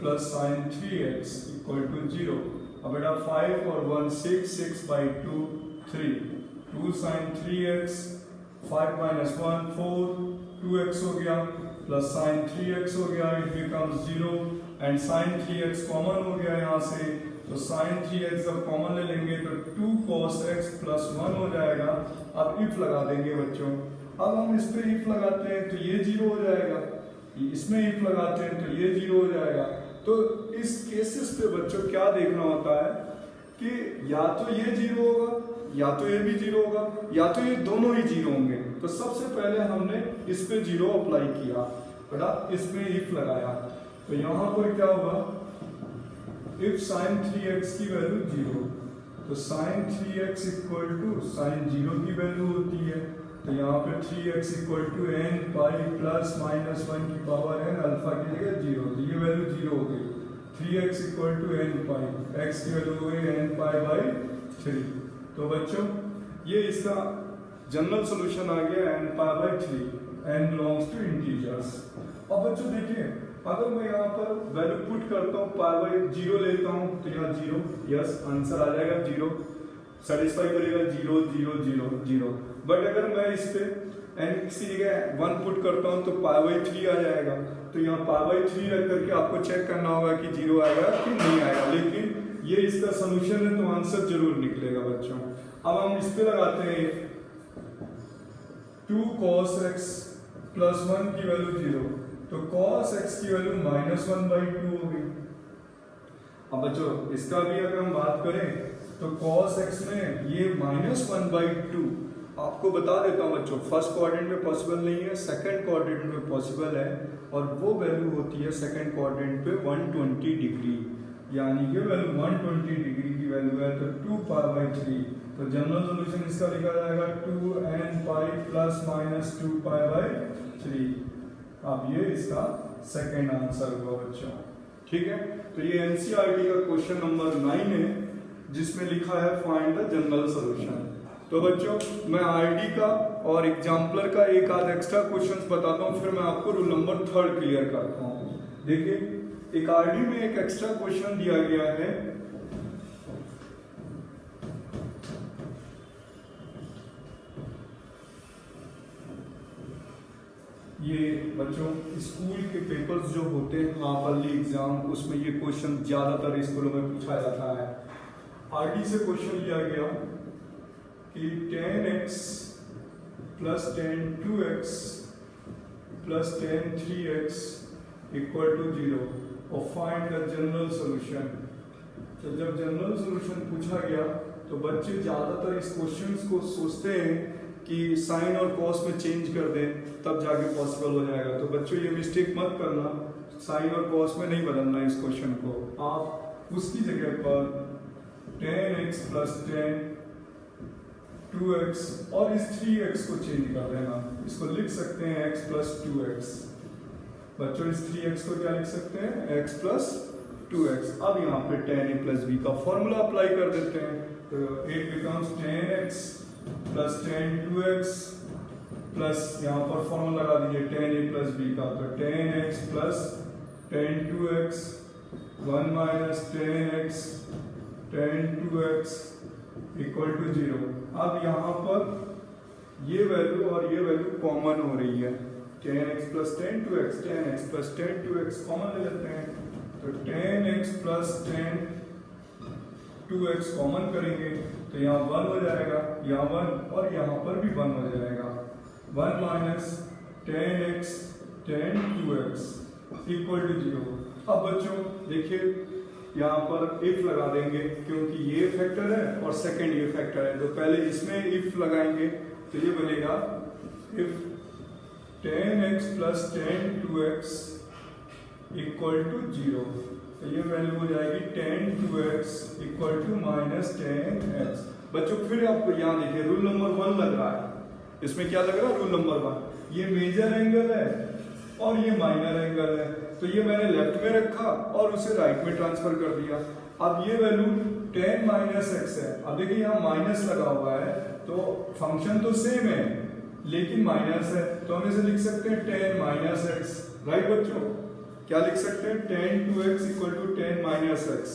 plus sin 3x equal to 0। अब बेटा 5 और 1 6, 6 by 2 3, 2 sin 3x, 5 minus 1 4, 2x हो गया plus sin 3x हो गया, it becomes 0 and sin 3x common हो गया यहाँ से, तो sin 3x जब कॉमन ले लेंगे तो 2 cos x plus 1 हो जाएगा। अब if लगा देंगे बच्चों, अब हम इस पे if लगाते हैं तो ये 0 हो जाएगा, इसमें if लगाते हैं तो ये 0 हो जाएगा। तो इस केसेस पे बच्चों क्या देखना होता है कि या तो ये 0 होगा या तो ये भी 0 होगा या तो ये दोनों ही 0 होंगे। तो सबसे पहले हमने इस पे 0 अप्लाई किया, बेटा इसमें if लगाया, तो यहाँ पर क्या होगा? if sin 3x की वैल्यू 0, तो sin 3x equal to sin 0 की वैल्यू होती है, तो यहाँ पे 3x equal to n pi plus minus 1 की पावर n अल्फा की जगह 0, तो ये वैल्यू 0 हो गई। 3x equal to n pi, x की वैल्यू हो गई n पाई बाई 3। तो बच्चों ये इसका जनरल सॉल्यूशन आ गया n pi by 3, n belongs to integers. अब बच्चों देखिए, अगर मैं यहाँ पर वैल्यू पुट करता हूँ पाई बाई 0 लेता हूँ तो यहाँ 0, यस आंसर आ जाएगा 0, सेटिस्फाई करेगा 0 0 0 0। बट अगर मैं इस पे n की जगह 1 पुट करता हूँ तो पाई बाई 3 आ जाएगा, तो यहाँ पाई बाई 3 रख करके आपको चेक करना होगा कि 0 आएगा कि नहीं आएगा, लेकिन ये इसका सोल्यूशन है तो आंसर जरूर निकलेगा बच्चों। अब हम इस पे लगाते हैं 2 cos x प्लस 1 की वैल्यू 0, तो cos x की वैल्यू माइनस 1 बाई 2 हो गई। अब बच्चों इसका भी अगर हम बात करें तो cos x में ये माइनस 1 बाई 2, आपको बता देता हूँ बच्चों, फर्स्ट क्वाड्रेंट में पॉसिबल नहीं है, सेकंड क्वाड्रेंट में पॉसिबल है, और वो वैल्यू होती है सेकंड क्वाड्रेंट पे 120 डिग्री, यानी ये वैल्यू 120 डिग्री की वैल्यू है, तो 2 पाई बाई 3। तो जनरल सॉल्यूशन इसका लिखा जाएगा 2n pi plus minus 2 pi by 3। अब ये इसका सेकंड आंसर हुआ बच्चों, ठीक है। तो ये एनसीईआरटी का क्वेश्चन नंबर 9 है जिसमें लिखा है फाइंड द जनरल सॉल्यूशन। तो बच्चों मैं आरडी का और एग्जाम्पलर का एक आध एक्स्ट्रा क्वेश्चंस बताता हूँ, फिर मैं आपको रूल नंबर 3 क्लियर करता हूँ। देखिए एक आरडी में एक एक्स्ट्रा क्वेश्चन दिया गया है, ये बच्चों स्कूल के पेपर्स जो होते हैं हाफ अर्ली एग्जाम, उसमें ये क्वेश्चन ज्यादातर स्कूलों में पूछा जाता है। आरडी से क्वेश्चन लिया गया कि 10x plus 10 2x plus 10 3x equal to 0 और फाइंड द जनरल सॉल्यूशन। तो जब जनरल सॉल्यूशन पूछा गया तो बच्चे ज्यादातर इस क्वेश्चन को सोचते हैं कि साइन और कॉस में चेंज कर दें तब जाके पॉसिबल हो जाएगा। तो बच्चों ये मिस्टेक मत करना, साइन और कॉस में नहीं बदलना इस क्वेश्चन को, आप उसकी जगह पर 10x प्लस 10 2x और इस 3x को चेंज कर देना। इसको लिख सकते हैं x प्लस 2x। बच्चों इस 3x को क्या लिख सकते हैं? x plus 2x। अब यहाँ पे 10a प्लस b का फॉर्मूला अप्लाई कर देते हैं, तो it becomes 10x plus 10 2x plus यहाँ पर फॉर्मूला लगा दीजिए 10a प्लस b का, तो 10x plus 10 2x 1 minus 10x 10 2x equal to 0। अब यहाँ पर ये वैल्यू और ये वैल्यू कॉमन हो रही है, 10x plus 10 2x 10x plus 10 2x common ले लेते हैं, तो 10x प्लस 10 2x कॉमन करेंगे तो यहाँ 1 हो जाएगा, यहाँ 1 और यहाँ पर भी 1 हो जाएगा। 1 minus 10x 10 2x equal to 0। अब बच्चों देखिए यहाँ पर इफ लगा देंगे क्योंकि ये फैक्टर है और सेकंड ये फैक्टर है, तो पहले इसमें इफ लगाएंगे तो ये बनेगा if 10x plus 10 2x equal to 0, तो ये वैल्यू हो जाएगी 10 2x equal to minus 10x। बच्चों फिर आप यहाँ देखिए रूल नंबर 1 लग रहा है, इसमें क्या लग रहा है रूल नंबर 1, ये मेजर एंगल है और ये माइनर एंगल है, तो ये मैंने लेफ्ट में रखा और उसे राइट में ट्रांसफर कर दिया। अब ये वैल्यू 10 माइनस एक्स है, अब देखिए यहाँ माइनस लगा हुआ है तो फंक्शन तो सेम है लेकिन माइनस है, तो हम इसे लिख सकते हैं 10 माइनस एक्स, राइट बच्चों? क्या लिख सकते हैं 10 2x equal to 10 minus x,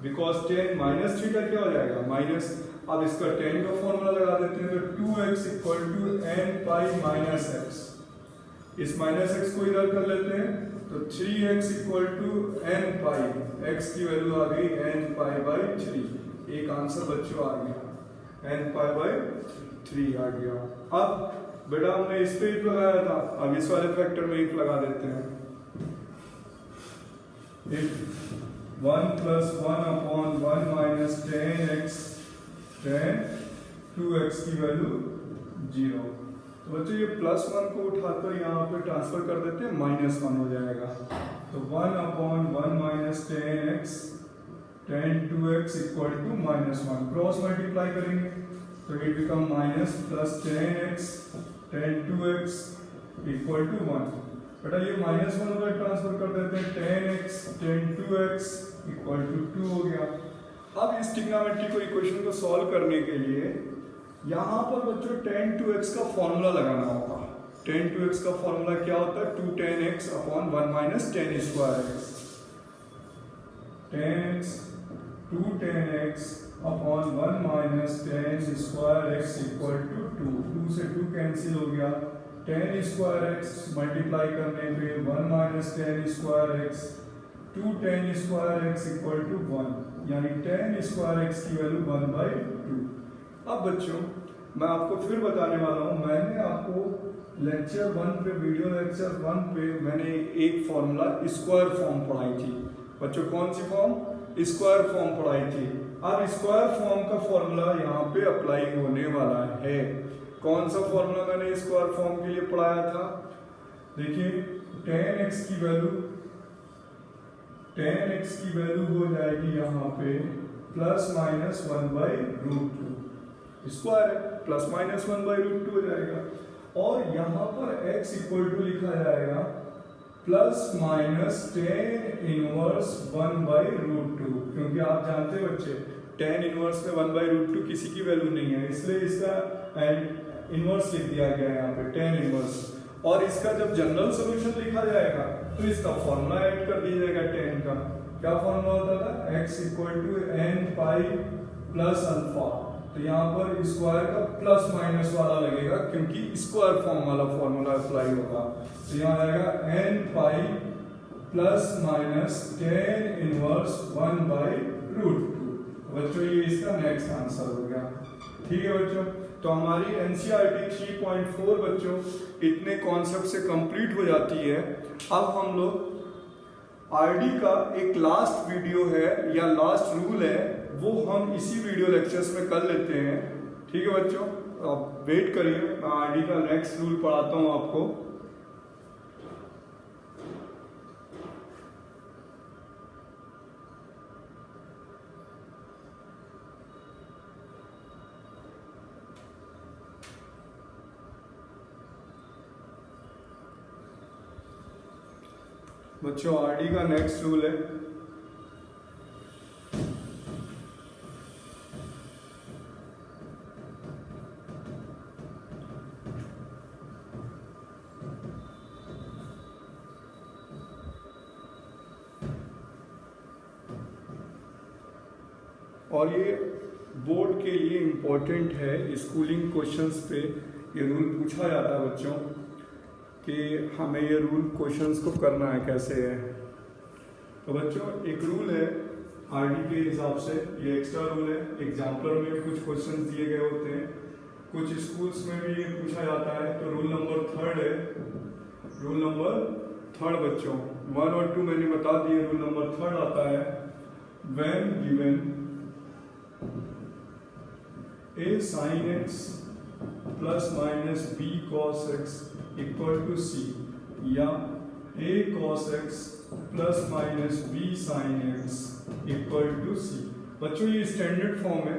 because 10 minus theta क्या हो जाएगा माइनस। अब इसका 10 का फॉर्मूला लगा देते हैं तो 2x equal to n pi minus x, इस माइनस एक्स को इधर कर लेते हैं तो 3x equal to n pi, x की वैल्यू आ गई n पाई बाई 3, एक आंसर बच्चों आ गया n पाई बाई 3 आ गया। अब बेटा हमने इस पे इफ लगाया था, अब इस वाले फैक्टर में इफ लगा देते हैं, if 1 plus 1 upon 1 minus 10x 10 2x की वैल्यू 0, तो बच्चों ये प्लस 1 को उठाकर यहाँ पे ट्रांसफर कर देते हैं, माइनस 1 हो जाएगा, तो 1 upon 1 minus 10x 10 2x equal to minus 1, cross multiply करेंगे तो it become minus plus 10x 10 2x equal to 1। बेटा ये माइनस 1 उधर ट्रांसफर कर देते हैं, 10x 10 2x इक्वल टू 2 हो गया। अब इस ट्रिग्नोमेट्रिक इक्वेशन को सॉल्व करने के लिए यहाँ पर बच्चों 10 2x का फॉर्मूला लगाना होगा। 10 2x का फॉर्मूला क्या होता है 2 10x upon 1 minus 10 square x, 10x 2 10x upon 1 minus 10 square x equal to 2, 2 से 2 कैंसिल हो गया, 10 स्क्वायर एक्स मल्टीप्लाई करने पे 1 minus 10 square x 2 10 square x equal to 1, यानी 10 स्क्वायर एक्स की वैल्यू 1 बाई 2। अब बच्चों मैं आपको फिर बताने वाला हूँ, मैंने आपको लेक्चर 1 पे वीडियो लेक्चर 1 पे मैंने एक फॉर्मूला स्क्वायर फॉर्म पढ़ाई थी बच्चों, कौन सी फॉर्म स्क्वायर फॉर्म पढ़ाई थी। अब स्क्वायर फॉर्म का फॉर्मूला यहाँ पे अप्लाई होने वाला है। कौन सा फॉर्मूला मैंने स्क्वायर फॉर्म के लिए पढ़ाया था, देखिए 10x की वैल्यू हो जाएगी यहाँ पे plus minus 1 by root 2, square है प्लस माइनस 1 बाई रूट 2 हो जाएगा, और यहाँ पर x इक्वल टू लिखा जाएगा plus minus 10 inverse 1 by root 2, क्योंकि आप जानते हैं बच्चे 10 इनवर्स में 1 बाई रूट 2 किसी की वैल्यू नहीं है, इसलिए इसका इनवर्स लिख दिया गया है यहाँ पे 10 इनवर्स, और इसका जब जनरल सॉल्यूशन लिखा जाएगा तो इसका फॉर्मूला ऐड कर दिया जाएगा 10 का। क्या फॉर्मूला होता था x equal to n pi plus alpha, तो यहाँ पर स्क्वायर का प्लस माइनस वाला लगेगा क्योंकि स्क्वायर फॉर्म वाला फॉर्मूला अप्लाई होगा, तो यहाँ आएगा n pi plus minus 10 inverse 1 by root 2। बच्चों ये इसका नेक्स्ट आंसर हो गया, ठीक है बच्चों। तो हमारी NCERT 3.4 बच्चों इतने कॉन्सेप्ट से कंप्लीट हो जाती है। अब हम लोग RD का एक लास्ट वीडियो है या लास्ट रूल है, वो हम इसी वीडियो लेक्चर्स में कर लेते हैं, ठीक है बच्चों। आप वेट करिए, मैं RD का नेक्स्ट रूल पढ़ाता हूँ आपको। बच्चों RD का नेक्स्ट रूल है और ये बोर्ड के लिए इम्पोर्टेंट है, स्कूलिंग क्वेश्चंस पे ये रूल पूछा जाता है बच्चों कि हमें ये रूल क्वेश्चंस को करना है कैसे है। तो बच्चों एक रूल है, आरडी के हिसाब से ये एक्स्ट्रा रूल है। एग्जाम्पलर में भी कुछ क्वेश्चन दिए गए होते हैं, कुछ स्कूल्स में भी ये पूछा जाता है। तो रूल नंबर 3 है, रूल नंबर 3 बच्चों 1 और 2 मैंने बता दिए। रूल नंबर 3 आता है when given a sin x plus minus b cos x equal to c, या a cos x plus minus b sin x equal to c। बच्चों ये स्टैंडर्ड फॉर्म है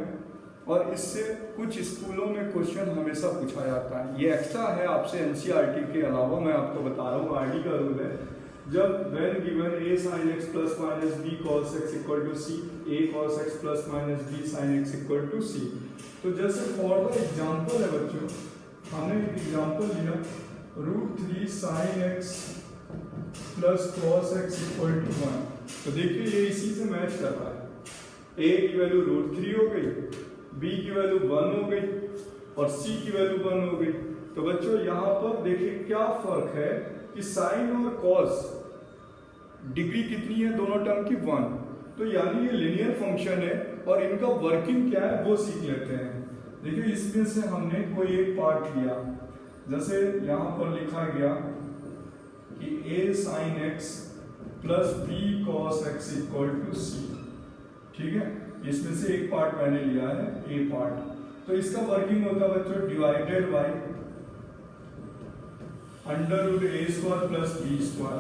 और इससे कुछ स्कूलों में क्वेश्चन हमेशा पूछा जाता है। ये एक्स्ट्रा है आपसे एनसीईआरटी के अलावा, मैं आपको बता रहा हूँ आरडी का रूल है। जब when given a sin x plus minus b cos x equal to c, a cos x plus minus b sin x equal to c। तो जैसे फॉर द एग्जाम्पल है बच्चों, हमने एक एग्जाम्पल लिया √3 sin x plus cos x equal to 1। तो देखिए ये इसी से मैच कर रहा है। a की वैल्यू √3 हो गई, b की वैल्यू 1 हो गई और c की वैल्यू 1 हो गई। तो बच्चों यहाँ पर देखिए क्या फर्क है कि साइन और कॉस डिग्री कितनी है दोनों टर्म की 1। तो यानी ये लीनियर फंक्शन है और इनका वर्किंग क्या है वो सीख लेते हैं। देखिए इसमें से हमने कोई एक पार्ट लिया, जैसे यहाँ पर लिखा गया कि a sin x plus b cos x equal to c। ठीक है, इसमें से एक पार्ट मैंने लिया है a पार्ट। तो इसका वर्किंग होता है बच्चों divided by √a² plus b²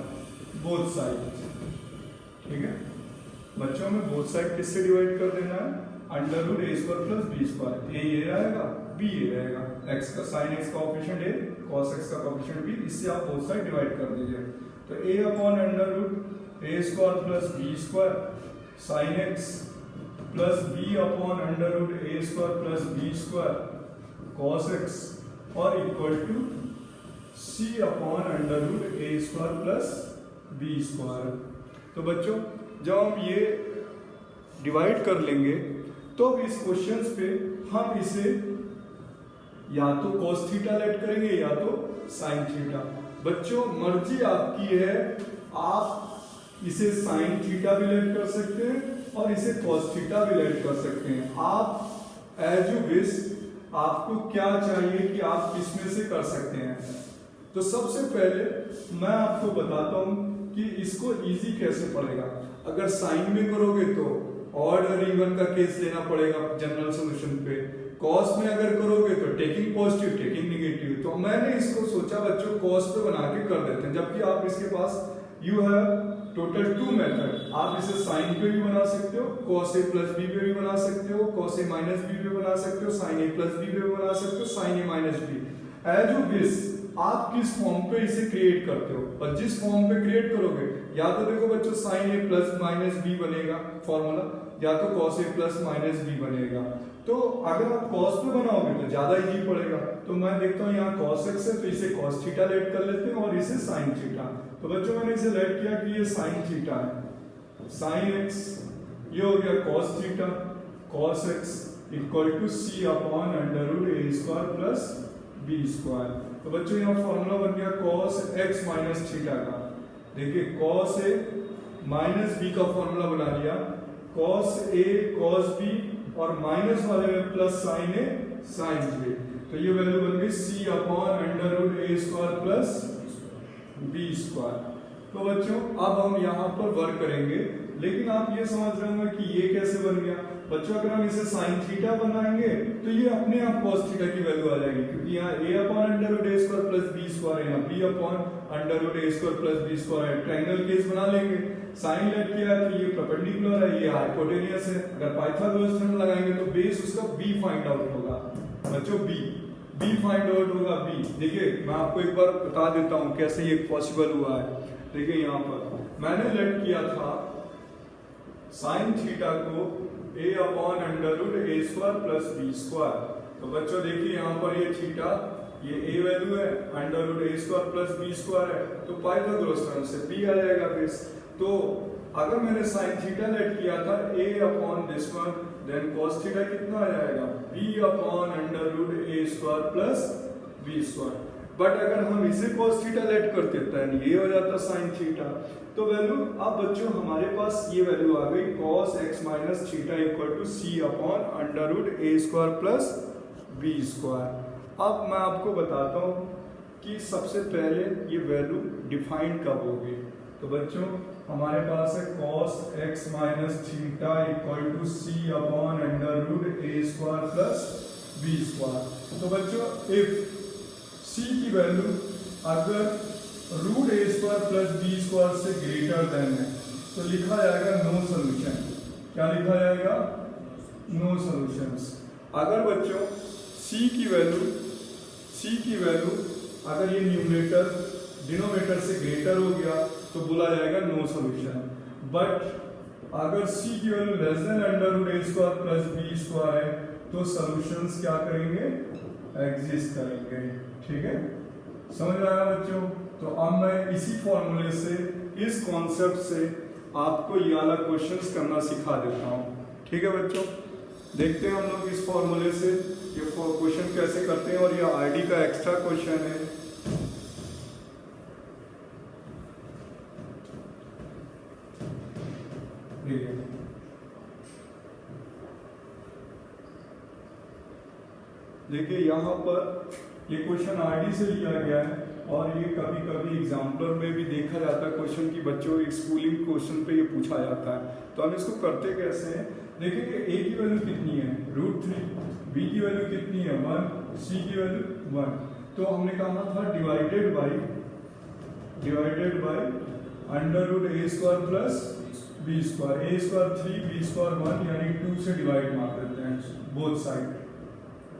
both side. ठीक है बच्चों में बोथ साइड किससे डिवाइड कर देना है, √a² प्लस b²। a ये रहेगा, b ये रहेगा, x का sin x का कोएफिशिएंट a, cos x का कोएफिशिएंट b, इससे आप बोथ साइड डिवाइड कर दीजिए। तो a upon √a² plus b² sin x plus b upon √a² plus b² cos x और equal to c upon √a² plus b²। तो बच्चों जब हम ये डिवाइड कर लेंगे तो अब इस क्वेश्चंस पे हम इसे या तो cos थीटा लेट करेंगे या तो sin थीटा। बच्चों मर्जी आपकी है, आप इसे sin थीटा भी लेट कर सकते हैं और इसे cos थीटा भी लेट कर सकते हैं। आप एज यू विश, आपको क्या चाहिए कि आप किसमें से कर सकते हैं। तो सबसे पहले मैं आपको बताता हूं कि इसको इजी कैसे पड़ेगा। अगर साइन में करोगे तो ऑड और इवन का केस लेना पड़ेगा जनरल सॉल्यूशन पे। कॉस में अगर करोगे तो टेकिंग पॉजिटिव टेकिंग नेगेटिव। तो मैंने इसको सोचा बच्चों कॉस पे बना के कर देते हैं, जबकि आप इसके पास यू हैव टोटल 2 मेथड। आप इसे साइन पे भी बना सकते हो, cos a प्लस b पे भी बना सकते हो, cos a माइनस b पे बना सकते हो, sin a प्लस b पे भी बना सकते हो, sin a minus b। As you wish आप किस फॉर्म पे इसे क्रिएट करते हो, और जिस फॉर्म पे क्रिएट करोगे या तो देखो बच्चों sin a plus minus b बनेगा फॉर्मूला, या तो cos a plus minus b बनेगा। तो अगर आप cos पे बनाओगे तो ज्यादा इजी पड़ेगा। तो मैं देखता हूँ यहाँ cos x है तो इसे cos थीटा लेट कर लेते हैं और इसे sin थीटा। तो बच्चों मैंने इसे लेट किया कि ये sin थीटा है, sin x ये हो गया cos theta, cos x equal to c upon √a² plus b²। तो बच्चों यहाँ फॉर्मूला बन गया cos x माइनस थीटा का। देखिए cos a माइनस b का फॉर्मूला बना लिया, cos a cos b और माइनस वाले में plus sin a sin b। तो ये वैल्यू बन गई c upon √a² plus b²। तो बच्चों अब हम यहाँ पर वर्क करेंगे, लेकिन आप ये समझ रहे होंगे कि ये कैसे बन गया। बच्चों अगर हम इसे sin थीटा बनाएंगे तो ये अपने आप cos थीटा की वैल्यू आ जाएगी, क्योंकि यहाँ a upon √a² plus b² है, यहाँ b upon √a² plus b² है। ट्रायंगल केस बना लेंगे, साइन लेट किया है तो ये परपेंडिकुलर है, ये हाइपोटेनियस है। अगर पाइथागोरस थ्योरम लगाएंगे तो बेस उसका b फाइंड आउट होगा। बच्चों b फाइंड आउट होगा b। देखिए मैं आपको एक बार बता देता हूँ कैसे ये पॉसिबल हुआ है। देखिए यहाँ पर मैंने लेट किया था साइन थीटा को a upon √a² plus b²। तो बच्चों देखिए यहाँ पर ये थीटा, ये a वैल्यू है, √a² प्लस b² है, तो पाइथागोरस थ्योरम से b आ जाएगा बेस। तो अगर मैंने साइन थीटा लेट किया था a upon this one, then cos theta कितना आ जाएगा b upon √a² plus b²। But अगर हम इसे cos थीटा लेट करते हैं ये हो जाता sin थीटा। तो वैल्यू अब बच्चों हमारे पास ये वैल्यू आ गई cos x minus theta equal to c upon under root A square plus B square. अब मैं आपको बताता हूँ कि सबसे पहले ये वैल्यू डिफाइन कब होगी। तो बच्चों हमारे पास है cos x minus theta equal to c upon under root A square plus B square. तो बच्चों इफ c की वैल्यू अगर root A square plus B square से ग्रेटर देन है तो लिखा जाएगा नो सोल्यूशन। क्या लिखा जाएगा? No solutions. अगर बच्चों c की वैल्यू अगर ये न्यूमरेटर डिनोमिनेटर से ग्रेटर हो गया तो बोला जाएगा नो सॉल्यूशन। बट अगर c की value less than under root A square plus B square है तो सॉल्यूशंस क्या करेंगे? एग्जिस्ट करेंगे। ठीक है, समझ में आया बच्चों? तो अब मैं इसी फॉर्मूले से, इस कॉन्सेप्ट से आपको ये वाला क्वेश्चंस करना सिखा देता हूँ। ठीक है बच्चों, देखते हैं हम लोग इस फॉर्मूले से ये क्वेश्चन कैसे करते हैं। और ये आरडी का एक्स्ट्रा क्वेश्चन है। देखिए यहाँ पर ये क्वेश्चन आरडी से लिया गया है और ये कभी कभी एग्जाम्पलर में भी देखा जाता है क्वेश्चन की बच्चों स्कूलिंग क्वेश्चन पे ये पूछा जाता है। तो हम इसको करते कैसे हैं? देखिए कि a की वैल्यू कितनी है? √3। b की वैल्यू कितनी है? 1। c की वैल्यू 1। तो हमने कहा था divided by under root A square plus B square. A square 3 B square 1 यानी 2 से डिवाइड मार देते हैं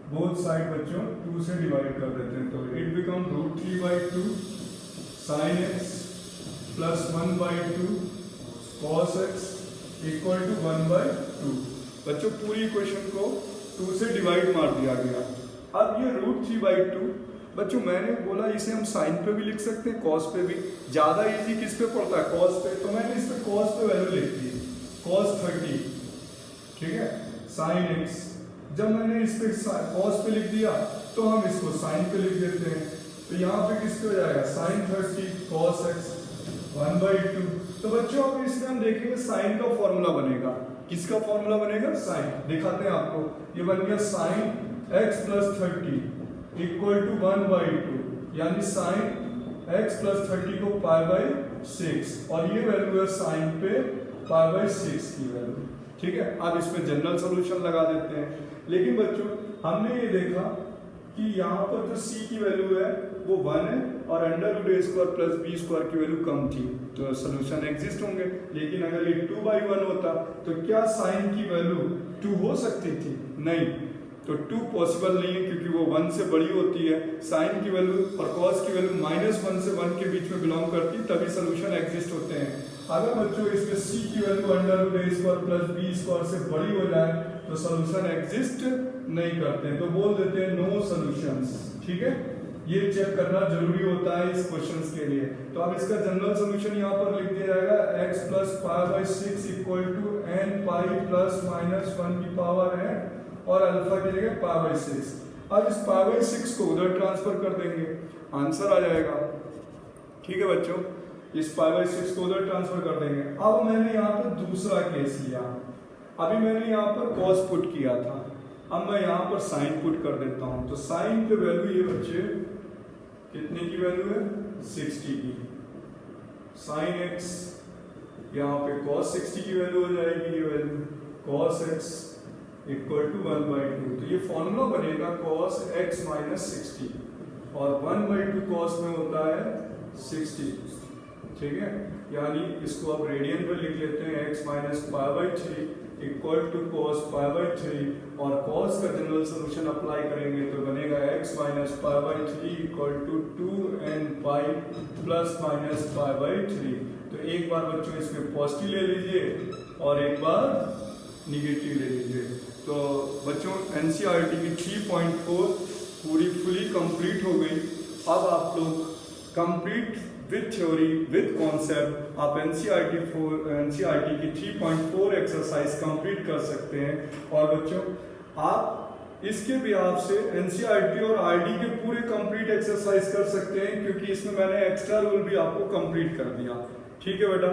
बोथ साइड बच्चों 2 से डिवाइड कर देते हैं। तो it become √3/2 sin x plus 1/2 cos x equal to 1/2। बच्चों पूरी इक्वेशन को 2 से डिवाइड मार दिया गया। अब ये √3/2 बच्चों मैंने बोला इसे हम साइन पे भी लिख सकते हैं, कॉस पे भी। ज्यादा इजी किस पे पड़ता है? कॉस पे। तो मैंने इस पे कॉस पे वैल्यू लिख दी cos 30। ठीक है, sin x। जब मैंने इस पे cos पे लिख दिया तो हम इसको sin पे लिख देते हैं। तो यहाँ पे किस पे हो जाएगा? sin 30 cos x 1/2। तो बच्चों अब इसमें हम देखेंगे साइन का फॉर्मूला बनेगा। किसका फॉर्मूला बनेगा? साइन। दिखाते हैं आपको। ये बन गया sin x plus 30 equal to 1/2 यानी sin x प्लस 30 को π/6 और ये वैल्यू है साइन पे π/6 की वैल्यू। ठीक है, अब इसमें जनरल सॉल्यूशन लगा देते हैं। लेकिन बच्चों हमने ये देखा कि यहाँ पर जो c की वैल्यू है वो 1 है और under root A square plus B square की वैल्यू कम थी तो सॉल्यूशन एग्जिस्ट होंगे। लेकिन अगर ये 2/1 होता तो क्या साइन की वैल्यू 2 हो सकती थी? नहीं। तो 2 पॉसिबल नहीं है क्योंकि वो 1 से बड़ी होती है। साइन की वैल्यू और कॉस की वैल्यू -1 से 1 के बीच में बिलोंग करती तभी सॉल्यूशन एग्जिस्ट होते हैं। अगर बच्चों इसमें c की value under root A square plus B square से बड़ी हो जाए तो सॉल्यूशन एग्जिस्ट नहीं करते हैं, तो बोल देते हैं नो सॉल्यूशंस। ठीक है, ये चेक करना जरूरी होता है इस क्वेश्चंस के लिए। तो अब इसका जनरल सॉल्यूशन यहाँ पर लिख दिया जाएगा x plus π/6 equal to n pi plus -1 की पावर है और अल्फा की जगह π/6। अब इस π/6 को उधर ट्रांसफर कर देंगे, आंसर आ जाएगा। ठीक है बच्चों, इस π/6 को उधर ट्रांसफर कर देंगे। अब मैंने यहाँ पर दूसरा केस लिया। अभी मैंने यहाँ पर cos पुट किया था, अब मैं यहाँ पर sin पुट कर देता हूँ। तो sin पे वैल्यू ये बच्चे कितने की वैल्यू है? 60 की। sin x यहाँ पे cos 60 की वैल्यू हो जाएगी, ये value cos x equal to 1/2। तो ये फॉर्मूला बनेगा cos x माइनस 60 और 1/2 cos में होता है 60। ठीक है, यानी इसको अब रेडियन पर लिख लेते हैं x minus π/3 equal to cos π/3 और cos का जनरल सॉल्यूशन अप्लाई करेंगे तो बनेगा x minus π/3 equal to 2n pi plus minus π/3। तो एक बार बच्चों इसमें पॉजिटिव ले लीजिए और एक बार निगेटिव ले लीजिए। तो बच्चों एनसीईआरटी की 3.4 पूरी फुली कंप्लीट हो गई। अब आप लोग complete with theory with concept आप एनसीईआरटी की 3.4 एक्सरसाइज कंप्लीट कर सकते हैं। और बच्चों आप इसके भी आपसे एनसीईआरटी और आरडी के पूरे कंप्लीट एक्सरसाइज कर सकते हैं, क्योंकि इसमें मैंने एक्स्ट्रा रूल भी आपको कंप्लीट कर दिया। ठीक है बेटा।